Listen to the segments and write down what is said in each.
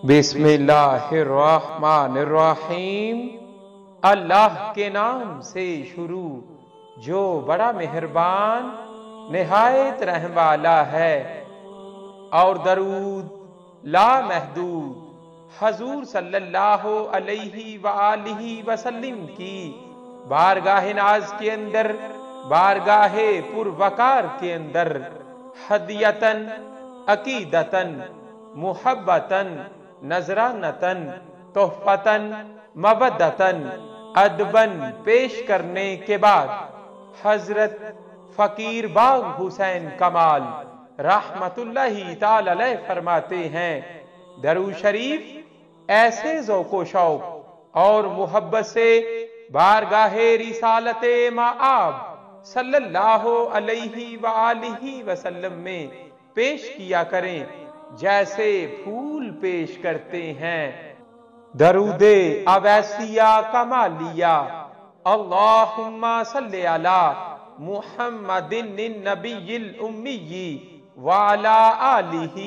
بسم اللہ الرحمن الرحیم۔ اللہ کے نام سے شروع جو بڑا مہربان نہایت رحم والا ہے، اور درود لا محدود حضور صلی اللہ علیہ وآلہ وسلم کی بارگاہ ناز کے اندر، بارگاہ پروقار کے اندر، ہدیتاً عقیدتاً محبتاً نذرانتاً تحفتاً مودتاً ادباً پیش کرنے کے بعد حضرت فقیر باغ حسین کمال رحمت اللہ تعالی علیہ فرماتے ہیں، درود شریف ایسے ذوق و شوق اور محبت سے بارگاہ رسالت مآب صلی اللہ علیہ وآلہ وسلم میں پیش کیا کریں جیسے پھول پیش کرتے ہیں۔ درود اویسیہ کمالیہ، اللہم صلی علی محمد النبی الامی وعلی آلہ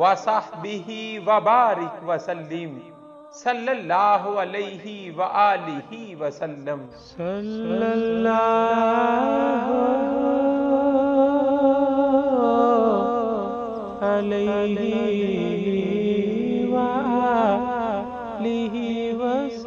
وصحبہ وبارک وسلم صلی اللہ علیہ وآلہ وسلم۔ صلی اللہ علیہ وآلہ وسلم۔